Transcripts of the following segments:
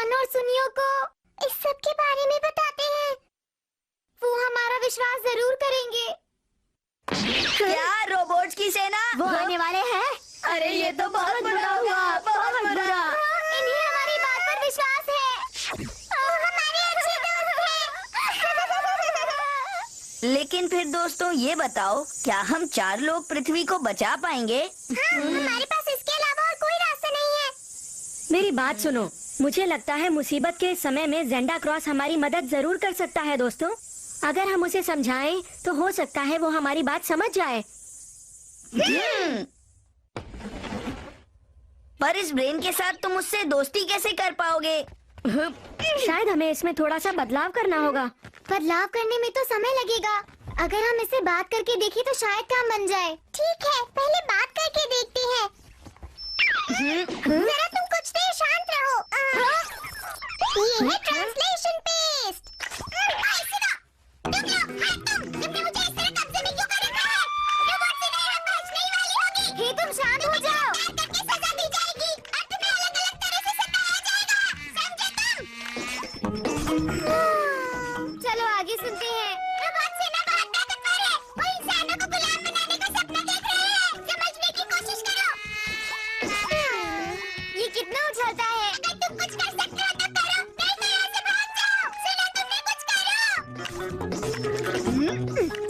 शान और सुनियो को इस सब के बारे में बताते हैं, वो हमारा विश्वास जरूर करेंगे। क्या रोबोट्स की सेना वो आने वाले हैं? अरे ये तो बहुत बुरा हुआ, बहुत बुरा। इन्हें हमारी बात पर विश्वास है। हमारे अच्छे दोस्त हैं। लेकिन फिर दोस्तों ये बताओ, क्या हम 4 लोग पृथ्वी को बचा पाएंगे? हमारे पास इसके अलावा और कोई रास्ता नहीं है। मेरी बात सुनो, मुझे लगता है मुसीबत के समय में ज़ेंडा क्रॉस हमारी मदद जरूर कर सकता है दोस्तों। अगर हम उसे समझाएं तो हो सकता है वो हमारी बात समझ जाए। पर इस ब्रेन के साथ तुम उससे दोस्ती कैसे कर पाओगे? शायद हमें इसमें थोड़ा सा बदलाव करना होगा। बदलाव करने में तो समय लगेगा। अगर हम इसे बात करके देखें तो शायद काम बन जाए। ठीक है, पहले बात करके देखते हैं। जरा तुम कुछ देर शांत रहो। ये है ट्रांसलेशन पेस्ट। तुमने मुझे इस तरह कब्जे में क्यों कर रखा है? रोबोट से नहीं, हम बचने ही वाली होगी। हे, तुम शांत हो जाओ। करके सजा दी जाएगी और तुम्हें अलग-अलग तरह से सताया जाएगा। समझे तुम? चलो आगे सुनते हैं। रोबोट सेना बहुत ताकतवर है। वो इंसानों को गुलाम बनाने का सपना देख रहे हैं। समझने की कोशिश करो। ये कितना उछलता है। अगर तुम कुछ कर सकते हो तो करो, नहीं तो यहाँ से भाग जाओ। सुना तुमने, कुछ करो।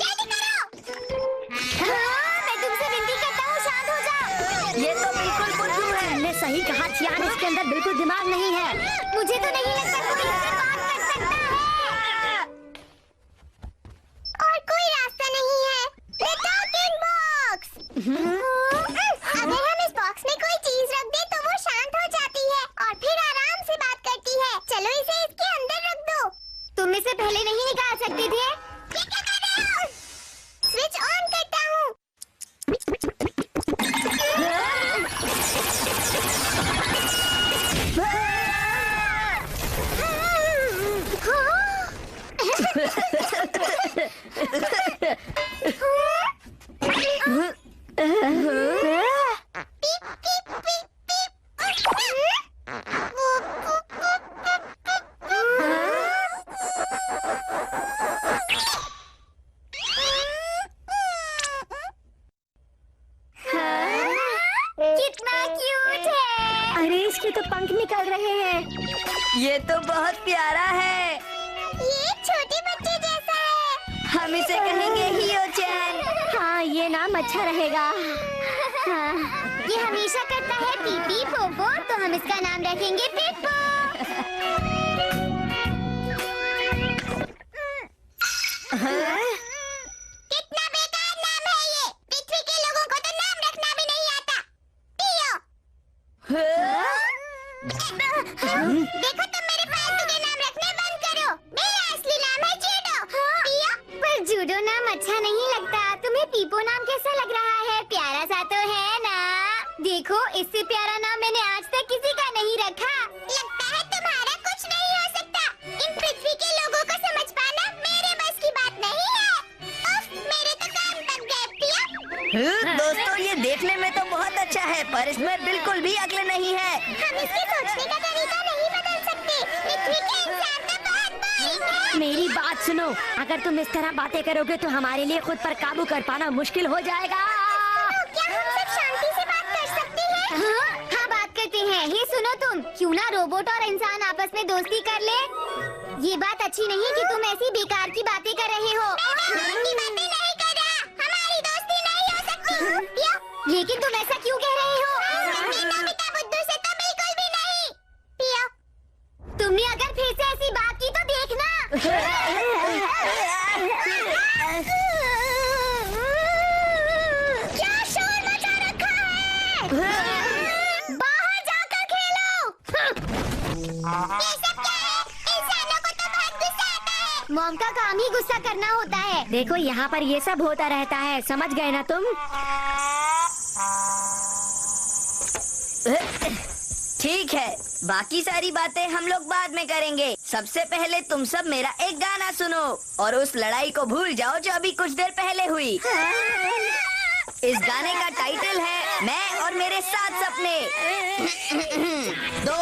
जल्दी करो। मैं तुमसे विनती करता हूँ, शांत हो जाओ। ये तो बिल्कुल बुद्धू है। तुमने सही कहा चियान, इसके अंदर बिल्कुल दिमाग नहीं है। मुझे तो नहीं लगता कोई इससे बात कर सकता है। और कोई रास्ता नहीं है। The talking box। अगर हम इस बॉक्स में कोई चीज रख दे तो वो शांत हो जाती है और फिर आराम से बात करती है। चलो इसे इसके अंदर रख दो। तुम इसे पहले नहीं निकाल सकते थे? ये क्या कर रहे हो? स्विच ऑन करता हूँ। कितना क्यूट है। अरे इसके तो पंख निकल रहे हैं। ये तो बहुत प्यारा है। ये छोटे बच्चे जैसा है। हम इसे कहेंगे हियो-चैन। हाँ, ये नाम अच्छा रहेगा। हाँ। ये हमेशा करता है पीपी पोपो, तो हम इसका नाम रखेंगे पिप्पो। कितना बेकार नाम है ये। पृथ्वी के लोगों को तो नाम रखना भी नहीं आता। पियो। देखो, तुम मेरे फालतू के नाम रखने बंद करो। मेरा असली नाम है जूडो। पियो। पर जूडो नाम अच्छा नहीं लगता। तुम्हें पीपो नाम कैसा लग रहा है? प्यारा सा तो है ना। देखो, इससे प्यारा नाम मैंने आज तक किसी का नहीं रखा। लगता है तुम्हारा कुछ नहीं हो सकता। इन पृथ्वी के लोगों को समझ पाना मेरे बस की बात नहीं है। उफ, मेरे तो कान पक गए। पिया। दोस्तों ये देखने में तो बहुत अच्छा है, पर इसमें बिल्कुल भी अक्ल नहीं है। हम इसके सोचने का तरीका नहीं बदल सकते। पृथ्वी के इंसान तो बहुत बोरिंग है। मेरी बात सुनो, अगर तुम इस तरह बातें करोगे तो हमारे लिए खुद पर काबू कर पाना मुश्किल हो जाएगा। क्या हम सब शांति से बात कर सकते हैं? हाँ, बात करते हैं। हे सुनो, तुम क्यों ना रोबोट और इंसान आपस में दोस्ती कर ले? ये बात अच्छी नहीं कि तुम ऐसी बेकार की बातें कर रहे हो। मैं की बातें नहीं कर रहा। हमारी दोस्ती नहीं हो सकती। पियो, लेकिन तुम ऐसा क्यों कह रहे हो? नोबिता बुद्धू से तो बिल्कुल भी नहीं। पियो, तुमने अगर फिर से ऐसी बात की तो देखना। क्या शोर मचा रखा है? बाहर जाकर खेलो। ये सब क्या है? इंसानों को तो बहुत गुस्सा आता है। मॉम का काम ही गुस्सा करना होता है। देखो, यहाँ पर ये सब होता रहता है, समझ गए ना तुम? ठीक है, बाकी सारी बातें हम लोग बाद में करेंगे। सबसे पहले तुम सब मेरा एक गाना सुनो और उस लड़ाई को भूल जाओ जो अभी कुछ देर पहले हुई। इस गाने का टाइटल है मैं और मेरे 7 सपने। 2